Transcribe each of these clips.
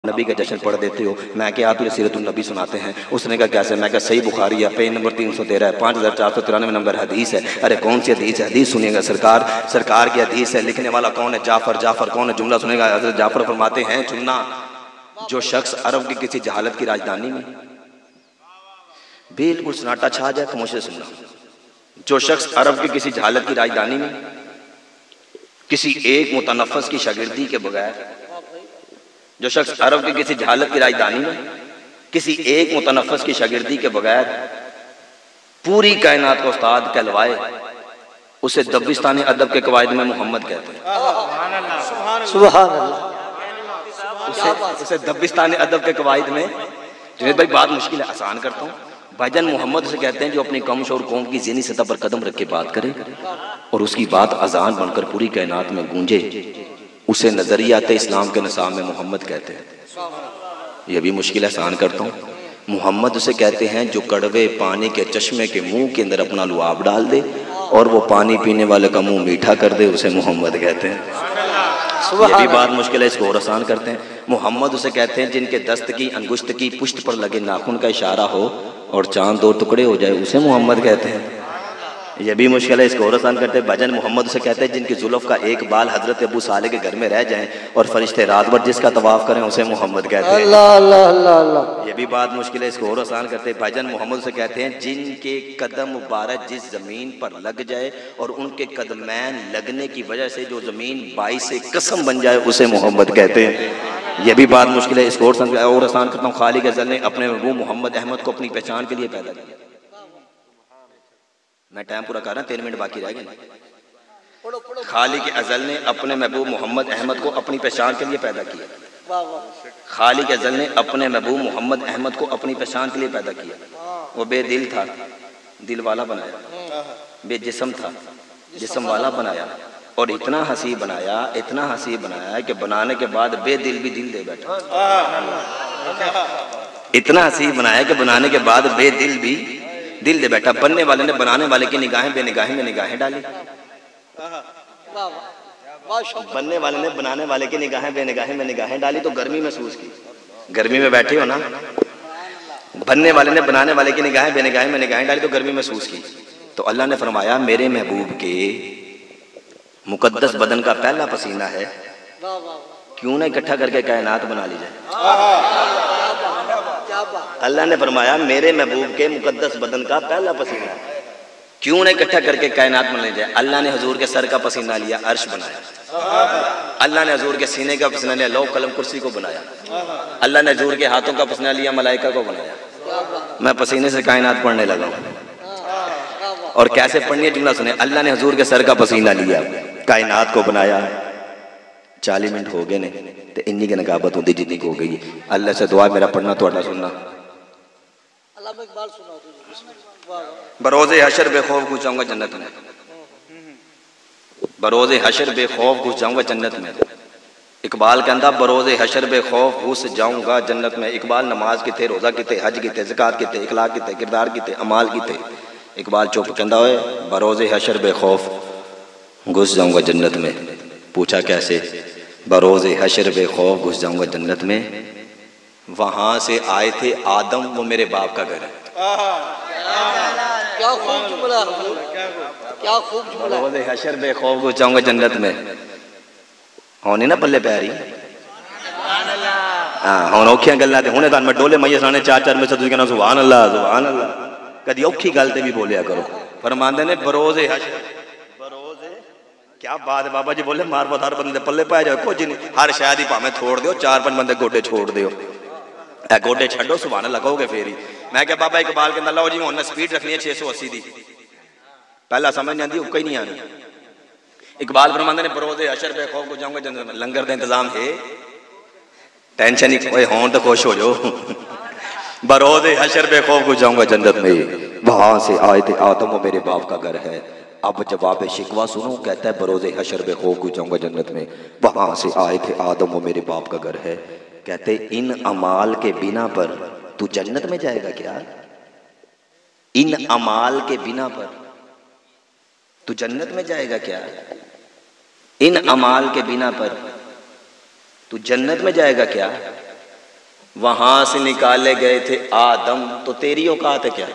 नबी का जश्न पढ़ देते हो। मैं क्या तुझे सीरतुन नबी सुनाते हैं? उसने कहा कैसे? मैं क्या सही बुखारी है, पेज नंबर 313 है, 5493 नंबर हदीस है। अरे कौन सी हदीस है? हदीस सुनिएगा सरकार, सरकार की हदीस है। लिखने वाला कौन है? जाफर। जाफर कौन है? जुमला सुनेगा। हज़रत जाफर फरमाते हैं, चुनना जो शख्स अरब की किसी जहालत की राजधानी में, बिल्कुल सन्नाटा छा जाए, खामोशी से सुनना, जो शख्स अरब की किसी जहालत की राजधानी में किसी एक मुतनफ़्फ़िस की शागिर्दी के बगैर, जो शख्स अरब की किसी जहालत की राजधानी में किसी एक मुतनफ़्फ़िस की शागिर्दी के बगैर पूरी कायनात को उस्ताद कहलवाए, उसे दबिस्तानी अदब के कवायद में मोहम्मद कहते हैं। सुभान अल्लाह। उसे दबिस्तानी अदब के कवायद में, जुनैद भाई बात मुश्किल है, आसान करता हूँ। भाईजान मोहम्मद उसे कहते हैं जो अपनी कौम और कौम की ज़हनी सतह पर कदम रख के बात करे और उसकी बात अजान बनकर पूरी कायनात में गूंजे, उसे नजरियात इस्लाम के निसाब में मोहम्मद कहते हैं। यह भी मुश्किल आसान करता हूँ। मोहम्मद उसे कहते हैं जो कड़वे पानी के चश्मे के मुंह के अंदर अपना लुआब डाल दे और वो पानी पीने वाले का मुंह मीठा कर दे, उसे मोहम्मद कहते हैं। यह भी बात मुश्किल है, इसको और आसान करते हैं। मोहम्मद उसे कहते हैं जिनके दस्त की अंगुश्त की पुश्त पर लगे नाखून का इशारा हो और चांद दो टुकड़े हो जाए, उसे मोहम्मद कहते हैं। यह भी मुश्किल है, इसको और आसान करते हैं। भजन मोहम्मद उसे कहते हैं जिनकी जुल्फ का एक बाल हजरत अबू साले के घर में रह जाए और फरिश्ते रात भर जिसका तवाफ करें, उसे मोहम्मद कहते हैं। अल्लाह अल्लाह अल्लाह अल्लाह। यह भी बात मुश्किल है, इसको और आसान करते हैं। भजन मोहम्मद उसे कहते हैं जिनके कदम मुबारक जिस जमीन पर लग जाए और उनके कदमैन लगने की वजह से जो जमीन बाई से कसम बन जाए, उसे मोहम्मद कहते हैं। यह भी बात मुश्किल है, इसको और आसान करता हूँ। खालिक अज़ल ने अपने महबूब मोहम्मद अहमद को अपनी पहचान के लिए पैदा किया। मैं टाइम पूरा कर रहा हूँ, 3 मिनट बाकी रह गए। खालिक अज़ल ने अपने महबूब मोहम्मद अहमद को अपनी पहचान के लिए पैदा किया। खालिक अज़ल ने अपने महबूब मोहम्मद अहमद को अपनी पहचान के लिए पैदा किया। वो बेदिल था, दिल वाला बनाया। बेजिस्म था, जिस्म वाला बनाया। और इतना हसी बनाया, इतना हसी बनाया कि बनाने के बाद बेदिल भी दिल दे बैठा। इतना हसी बनाया कि बनाने के बाद बेदिल भी दिल दे बैठा। बनने वाले ने बनाने वाले की निगाहें बेनिगाहें में निगाहें डाली। बनने वाले ने बनाने वाले की निगाहें बेनिगाहें में निगाहें डाली तो गर्मी महसूस की। गर्मी में बैठे हो ना, बनने वाले ने बनाने वाले की निगाहें बेनिगाहें में निगाहें डाली तो गर्मी महसूस की। तो अल्लाह ने फरमाया मेरे महबूब के मुकद्दस बदन का पहला पसीना है, क्यों ना इकट्ठा करके कायनात बना ली जाए। अल्लाह ने फरमाया मेरे महबूब के मुकद्दस बदन का पहला पसीना, क्यों ना इकट्ठा करके कायनात बना ली जाए। अल्लाह ने हजूर के सर का पसीना लिया, अर्श बनाया। अल्लाह ने हजूर के सीने का पसीना लिया, लौह कलम कुर्सी को बनाया। अल्लाह ने हजूर के हाथों का पसीना लिया, मलाइका को बनाया। मैं पसीने से कायनात पढ़ने लगा हूँ। और कैसे पढ़नी है जुमला सुने। अल्लाह ने हजूर के सर का पसीना लिया, कायनात को बनाया। 40 मिनट हो गए ने तो इन्नी की नकाबत होती जितनी हो गई। अल्लाह से दुआ मेरा पढ़ना थोड़ा सुनना। बरोज़े हशर बेखौफ घुस जाऊंगा जन्नत में। बरोज़े हशर बेखौफ घुस जाऊंगा जन्नत में। इकबाल कहता बरोज़े हशर बेखौफ घुस जाऊंगा जन्नत में। इकबाल नमाज किते, रोज़ा किते, हज किते, ज़कात किते, इखलाक किते, किरदार किते, अमाल किते। इकबाल चुप कहता है बरोज़े हशर बेखौफ घुस जाऊंगा जन्नत में। पूछा कैसे? बरोज़े हशर बेखौफ घुस जाऊंगा जन्नत में, वहां से आए थे आदम, वो मेरे बाप का घर है। क्या खूब जुमला, क्या खूब जुमला। बरोज़े हशर बेखौफ घुस जाऊंगा जन्नत में। होने ना पल्ले पैरी हाँ हुण औखियां गल्लां ते हुणे तां मैं डोले मईए साने 4-4 में तुसीं कहना सुभान अल्लाह सुभान अल्लाह। कदी औखी गल ते भी बोलिया करो। फरमांदे ने बरोज़े हशर, बरोज़े क्या बात है बाबा जी बोले मार हर बंदे पल्ले पाया जाए कुछ नहीं। हर शायद ही भावें छोड़ दो, 4-5 बंदे गोडे छोड़ दो, गोडे छो सुभान अल्लाह कहोगे फिर ही। मैं क्या बाबा इकबाल कहता लो जी हुण स्पीड रखनी है 680 की, पहला समझ नहीं आती उक्का ही नहीं आनी। इकबाल फरमांदे ने बरोज़े हशर बेखौफ को जाऊंगा जन्नत में। लंगर का इंतजाम है, टेंशन ही हों तो खुश हो जाओ। बरोज़े हशर बेखौफ को जाऊंगा जन्नत में, वहां से आए थे आदम, वो मेरे बाप का घर है। अब जवाब शिकवा सुनो, कहता है बरोज़े हशर बेखौफ को जाऊंगा जन्नत में, वहां से आए थे आदम, वो मेरे बाप का घर है। कहते इन अमाल के बिना पर तू जन्नत में जाएगा क्या? इन अमाल के बिना पर तू जन्नत में जाएगा क्या? इन अमाल के बिना पर तू जन्नत में जाएगा क्या? वहां से निकाले गए थे आदम, तो तेरी औकात है क्या?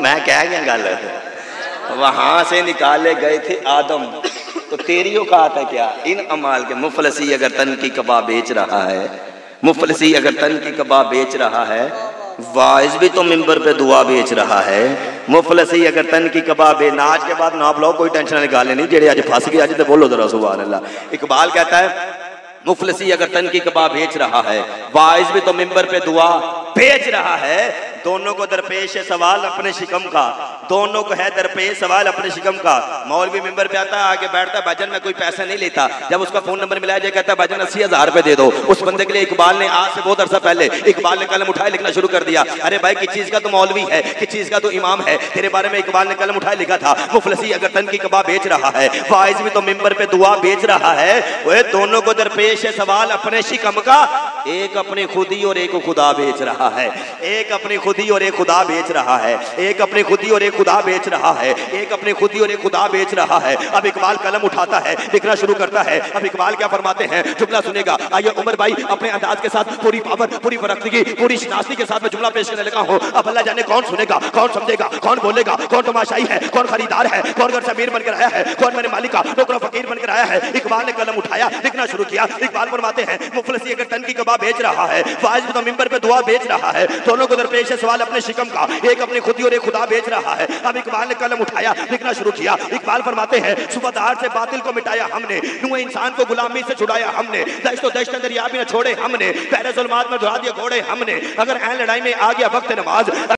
मैं कह गया गल, वहां से निकाले गए थे आदम, तो तेरी औकात है क्या? इन अमाल के मुफलसी अगर तन की कबाब बेच रहा है, मुफलसी अगर तन की कबाब बेच रहा है, वाइज भी तो मिंबर पे दुआ बेच रहा है। मुफलसी अगर तन की कबाब नाच के बाद नाप लो, कोई टेंशन निकाले नहीं, जेड़े आज फंस गए आज तो बोलो जरा सुभान अल्लाह। इकबाल कहता है मुफलसी अगर तन की कबाब बेच रहा है, वाइज भी तो मिंबर पे दुआ बेच रहा है। दोनों को दरपेश है सवाल अपने शिकम का, दोनों को है दरपेश सवाल अपने शिकम का। मौलवी मिंबर पे आता है, आगे बैठता है, भजन में कोई पैसा नहीं लेता, जब उसका फोन नंबर मिलाया जाए कहता है भजन 80,000 रुपए दे दो। उस बंदे के लिए इकबाल ने आज से बहुत अरसा पहले इकबाल ने कलम उठाए लिखना शुरू कर दिया। अरे भाई किस चीज का तो मौलवी है, किस चीज का तो इमाम है, तेरे बारे में इकबाल ने कलम उठाए लिखा था। मुफलसी अगर तन की कबाब बेच रहा है, वाइज भी तो मिंबर पे दुआ बेच रहा है। वह दोनों को दरपेश है सवाल अपने शिकम का, एक अपनी खुदी और एक खुदा बेच रहा है, एक अपनी खुदी और एक खुदा बेच रहा है, एक अपनी खुदी और एक खुदा बेच रहा है, एक अपनी खुदी और एक खुदा बेच रहा है। अब इकबाल कलम उठाता है, लिखना शुरू करता है। अब इकबाल क्या फरमाते हैं, जुमला सुनेगा। आइए उमर भाई अपने अंदाज के साथ पूरी पावर, पूरी फरख्तगी, पूरी शनाख्ती के साथ में जुमला पेश करने लगा हूं। अब अल्लाह जाने कौन सुनेगा, कौन समझेगा, कौन बोलेगा, कौन तमाशाई है, कौन खरीदार है, कौन घर से अमीर बनकर आया है, कौन मेरे मालिक का नौकर फकीर बनकर आया है। इकबाल ने कलम उठाया, लिखना शुरू किया। इकबाल फरमाते हैं मुफलसी अगर तन की कबाब बेच रहा है, वाइज भी तो मिंबर पे दुआ बेच रहा है। दोनों को दरपेश है सवाल अपने शिकम का, एक अपनी खुदी और एक खुदा बेच रहा है। अब इकबाल ने कलम उठाया, लिखना शुरू किया। इकबाल फरमाते हैं सुबहदार से बातिल को मिटाया हमने, नुए इंसान को गुलामी से छुड़ाया हमने, दश्त दश्त दरिया भी न छोड़े हमने, पहरे ज़ुल्मात में धुरा दिए घोड़े हमने। अगर ऐन लड़ाई में आ गया वक्त नमाज,